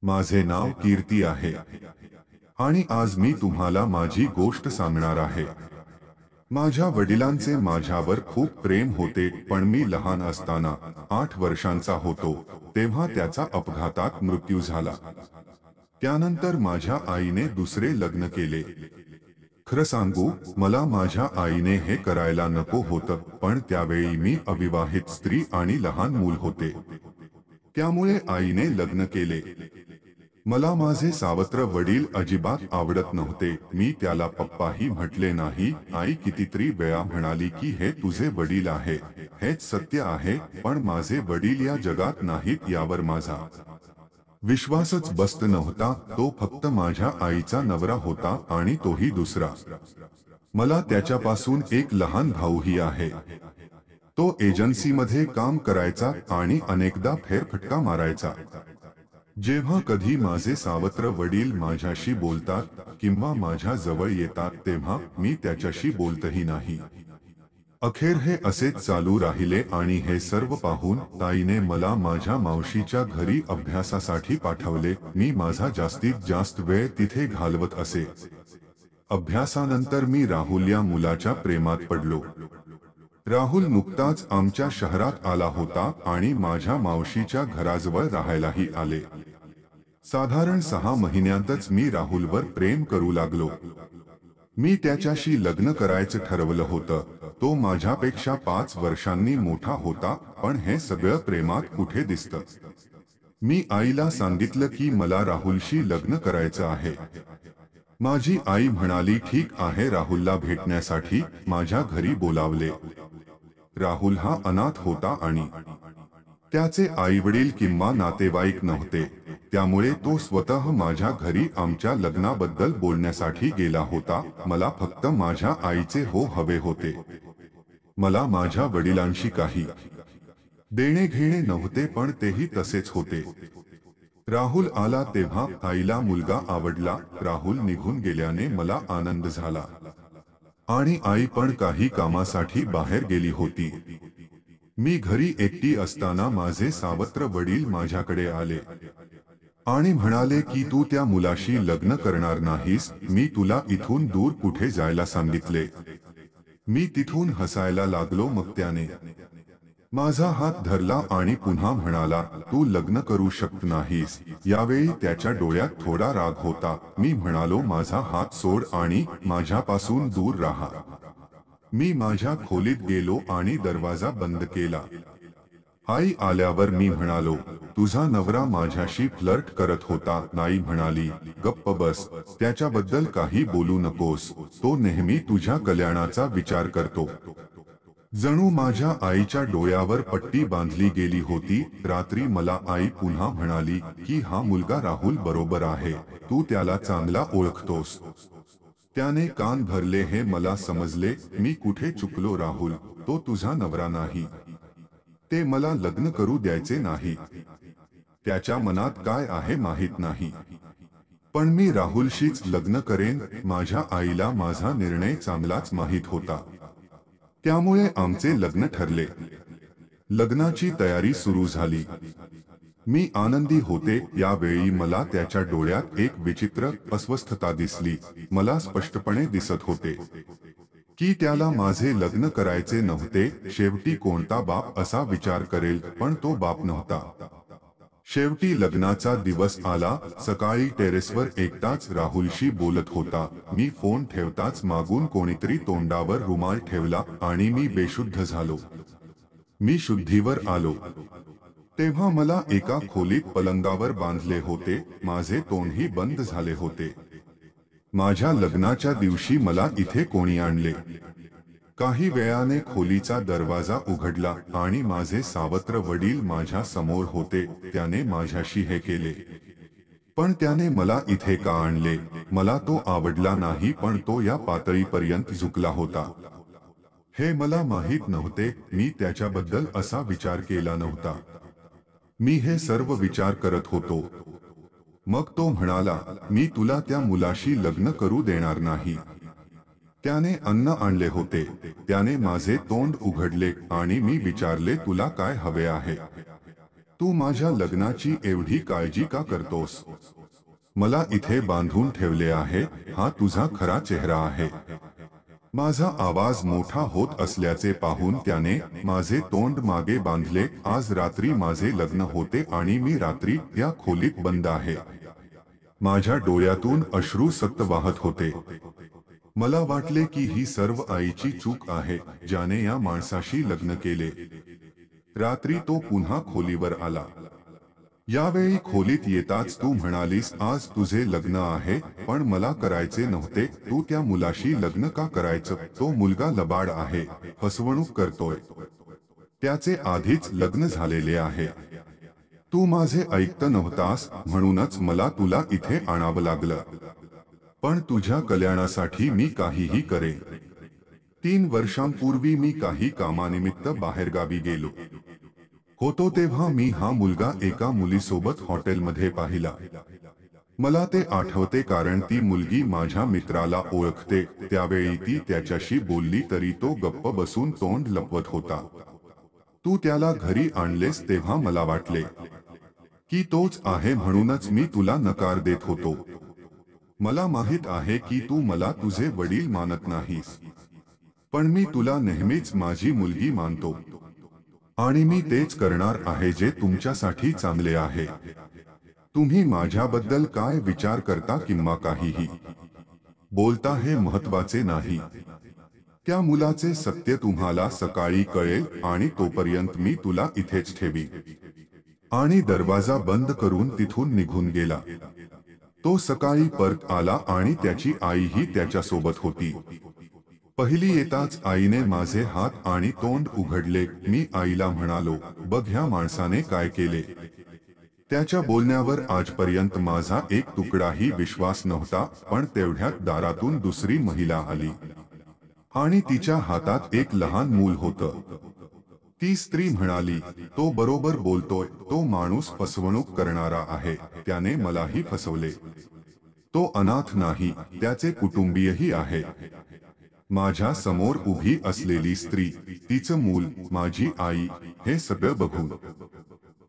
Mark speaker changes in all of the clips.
Speaker 1: माझे नाव कीर्ती आहे आणि आज मी तुम्हाला माझी गोष्ट सांगणार आहे। माझ्या वडिलांचे माझ्यावर खूप प्रेम होते, पण मी लहान असताना 8 वर्षांचा होतो तेव्हा त्याचा अपघातात मृत्यू झाला। त्यानंतर माझ्या आईने दुसरे लग्न केले। खरं सांगू, मला माझ्या आईने हे करायला नको होतं, पण त्यावेळी मी अविवाहित स्त्री आणि लहान मूल होते। त्यामुळे आईने लग्न केले। मला माझे सावत्र वडील अजिबात आवडत नव्हते। मी त्याला पप्पाही म्हटले नाही। आई कितीतरी वेळा म्हणाली की हे तुझे वडील आहे, हेच सत्य आहे, पण माझे वडील या जगात नाहीत यावर माझा विश्वासच बसत नव्हता। तो फक्त माझ्या आईचा नवरा होता आणि तोही दुसरा। मला त्याच्यापासून एक लहान भाऊही आहे। तो एजन्सीमध्ये काम करायचा आणि अनेकदा फेरफटका मारायचा। जेव्हा कधी माझे सावत्र वडील माझ्याशी बोलतात किंवा माझ्या जवळ येतात तेव्हा मी त्याच्याशी बोलतही नाही। अखेर हे असेच चालू राहिले आणि हे सर्व पाहून ताईने मला माझ्या मावशीच्या घरी अभ्यासासाठी पाठवले। मी माझा जास्तीत जास्त वेळ तिथे घालवत असे। अभ्यासानंतर मी राहुल या मुलाच्या प्रेमात पडलो। राहुल नुकताच आमच्या शहरात आला होता आणि माझ्या मावशीच्या घराजवळ राहायलाही आले। साधारण 6 महिन्यांतच मी राहुलवर प्रेम करू लागलो। मी त्याच्याशी लग्न करायचं ठरवलं होतं। तो माझ्यापेक्षा 5 वर्षांनी मोठा होता, पण हे सगळं प्रेमात कुठे दिसतं। मी आईला सांगितलं की मला राहुलशी लग्न करायचं आहे। माझी आई म्हणाली ठीक आहे, राहुलला भेटण्यासाठी माझ्या घरी बोलावले। राहुल हा अनाथ होता आणि त्याचे आईवडील किंवा नातेवाईक नव्हते, त्यामुळे तो स्वतः माझ्या घरी आमच्या लग्नाबद्दल बोलण्यासाठी गेला होता। मला फक्त माझ्या आईचे हो हवे होते। मला माझ्या वडिलांशी काही देणे घेणे नव्हते, पण तेही तसेच होते। राहुल आला तेव्हा आईला मुलगा आवडला। राहुल निघून गेल्याने मला आनंद झाला आणि आई पण काही कामासाठी बाहेर गेली होती। मी घरी एकटी असताना माझे सावत्र वडील माझ्याकडे आले आणि म्हणाले की तू त्या मुलाशी लग्न करणार नाहीस, मी तुला इथून दूर कुठे जायला सांगितले। मी तिथून हसायला लागलो। मग त्याने माझा हात धरला आणि पुन्हा म्हणाला, तू लग्न करू शकत नाहीस। यावेळी त्याच्या डोळ्यात थोडा राग होता। मी म्हणालो, माझा हात सोड आणि माझ्यापासून दूर राहा। मी माझ्या खोलीत गेलो आणि दरवाजा बंद केला। आई आल्यावर मी म्हणालो, तुझा नवरा माझ्याशी फ्लर्ट करत होता। आई म्हणाली, गप्प बस, त्याच्याबद्दल काही बोलू नकोस, तो नेहमी तुझ्या कल्याणाचा विचार करतो। जणू माझ्या आईच्या डोळ्यावर पट्टी बांधली गेली होती। रात्री मला आई पुन्हा म्हणाली की हा मुलगा राहुल बरोबर आहे, तू त्याला चांगला ओळखतोस। त्याने कान भरले हे मला समजले। मी कुठे चुकलो राहुल, तो तुझा नवरा नाही। ते मला लग्न करू द्यायचे नाही। त्याच्या मनात काय आहे माहित नाही, पण मी राहुलशीच लग्न करेन। माझ्या आईला माझा निर्णय चांगलाच माहित होता, त्यामुळे आमचे लग्न ठरले। लग्नाची तयारी सुरू झाली। मी आनंदी होते। यावेळी मला त्याच्या डोळ्यात एक विचित्र अस्वस्थता दिसली। मला स्पष्टपणे दिसत होते की त्याला माझे लग्न करायचे नव्हते। शेवटी कोणता बाप असा विचार करेल, पण तो बाप नव्हता। शेवटी लग्नाचा दिवस आला। सकाळी टेरेसवर एकटाच राहुलशी बोलत होता। मी फोन ठेवताच मागून कोणीतरी तोंडावर रुमाल ठेवला आणि मी बेशुद्ध झालो। मी शुद्धीवर आलो तेव्हा मला एका खोलीत पलंगावर बांधले होते। माझे तोंडही बंद झाले होते। माझ्या लग्नाच्या दिवशी मला इथे कोणी आणले? काही वेळाने खोलीचा दरवाजा उघडला आणि माझे सावत्र वडील माझ्या समोर होते। त्याने माझ्याशी हे केले, पण त्याने मला इथे का आणले? मला तो आवडला नाही, पण तो या पातळीपर्यंत झुकला होता हे मला माहित नव्हते। मी त्याच्याबद्दल असा विचार केला नव्हता। मी हे सर्व विचार करत होतो। मग तो म्हणाला, मी तुला त्या मुलाशी लग्न करू देणार नाही। त्याने अन्न आणले होते। त्याने माझे तोंड उघडले आणि मी विचारले, तुला काय हवे आहे? तू माझ्या लग्नाची एवढी काळजी का करतोस? मला इथे बांधून ठेवले आहे, हा तुझा खरा चेहरा आहे. माझा आवाज मोठा होत असल्याचे पाहून त्याने माझे तोंड मागे बांधले. आज रात्री माझे लग्न होते आणि मी रात्री या खोलीत बंद आहे. माझ्या डोळ्यातून अश्रू सतत वाहत होते. मला वाटले की ही सर्व आईची चूक आहे, ज्याने या माणसाशी लग्न केले. रात्री तो पुन्हा खोलीवर आला. यावेळी खोलीत येताच तू म्हणालीस, आज तुझे लग्न आहे, पण मला करायचे नव्हते. तू त्या मुलाशी लग्न का करायचं? तो मुलगा लबाड आहे, फसवणूक करतोय. त्याचे आधीच लग्न झालेले आहे. तू माझे ऐकत नव्हतास, म्हणूनच मला तुला इथे आणावं लागलं. पण तुझ्या कल्याणासाठी मी काहीही करेन. 3 वर्षांपूर्वी मी काही कामानिमित्त बाहेरगावी गेलो होतो तेव्हा मी हा मुलगा एका मुलीसोबत हॉटेलमध्ये पाहिला. मला ते आठवते कारण ती मुलगी माझ्या मित्राला ओळखते. त्यावेळी ती त्याच्याशी बोलली तरी तो गप्प बसून तोंड लपवत होता. तू त्याला घरी आणलेस तेव्हा मला वाटले की तोच आहे, म्हणूनच मी तुला नकार देत होतो. मला माहित आहे की तू मला तुझे वडील मानत नाहीस, पण मी तुला नेहमीच माझी मुलगी मानतो. आणि मी तेच करणार आहे जे तुमच्यासाठी चांगले आहे. तुम्ही माझ्याबद्दल काय विचार करता किंवा काहीही बोलता हे महत्त्वाचे नाही. त्या मुलाचे सत्य तुम्हाला सकाळी कळेल आणि तोपर्यंत मी तुला इथेच ठेवी. आणि दरवाजा बंद करून तिथून निघून गेला. तो सकाळी परत आला आणि त्याची आईही त्याच्यासोबत होती. पहिली येताच आईने माझे हात आणि तोंड उघडले. मी आईला म्हणालो, बघ ह्या माणसाने काय केले. त्याच्या बोलण्यावर आजपर्यंत माझा एक तुकडाही विश्वास नव्हता. पण तेवढ्यात दारातून दुसरी महिला आली आणि तिच्या हातात एक लहान मूल होतं. ती स्त्री म्हणाली, तो बरोबर बोलतोय, तो माणूस फसवणूक करणारा आहे, त्याने मलाही फसवले. तो अनाथ नाही, त्याचे कुटुंबीयही आहे. माझ्या समोर उभी असलेली स्त्री, तिचं मूल, माझी आई, हे सगळं बघून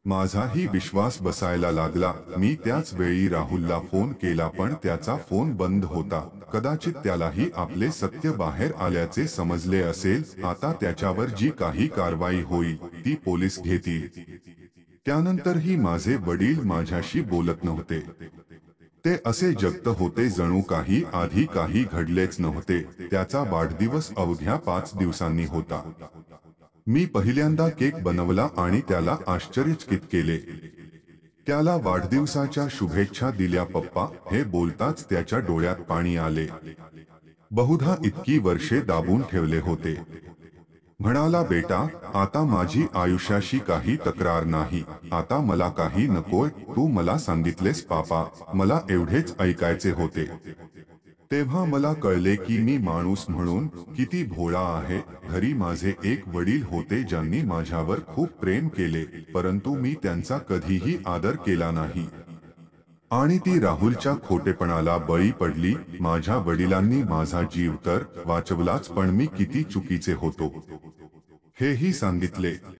Speaker 1: माझाही विश्वास बसायला लागला. मी त्याच वेळी राहुलला फोन केला पण त्याचा फोन बंद होता. कदाचित त्यालाही आपले सत्य बाहेर आल्याचे समजले असेल. आता त्याच्यावर जी काही कारवाई होईल ती पोलीस घेतील. त्यानंतरही माझे वडील माझ्याशी बोलत नव्हते. ते असे जगत होते जणू काही आधी काही घडलेच नव्हते. त्याचा वाढदिवस अवघ्या 5 दिवसांनी होता. मी पहिल्यांदा केक बनवला आणि त्याला आश्चर्यचकित केले. त्याला वाढदिवसाच्या शुभेच्छा दिल्या पप्पा, हे बोलताच त्याच्या डोळ्यात पाणी आले. बहुधा इतकी वर्षे दाबून ठेवले होते. म्हणाला, बेटा, आता माझी आयुष्याशी काही तक्रार नाही. आता मला काही नकोय. तू मला सांगितलेस पापा, मला एवढेच ऐकायचे होते. तेव्हा मला कळले की मी माणूस म्हणून किती भोळा आहे. घरी माझे एक वडील होते ज्यांनी माझ्यावर खूप प्रेम केले, परंतु मी त्यांचा कधीही आदर केला नाही. आणि ती राहुलच्या खोटेपणाला बळी पडली. माझ्या वडिलांनी माझा जीव तर वाचवलाच, पण मी किती चुकीचे होतो हेही सांगितले.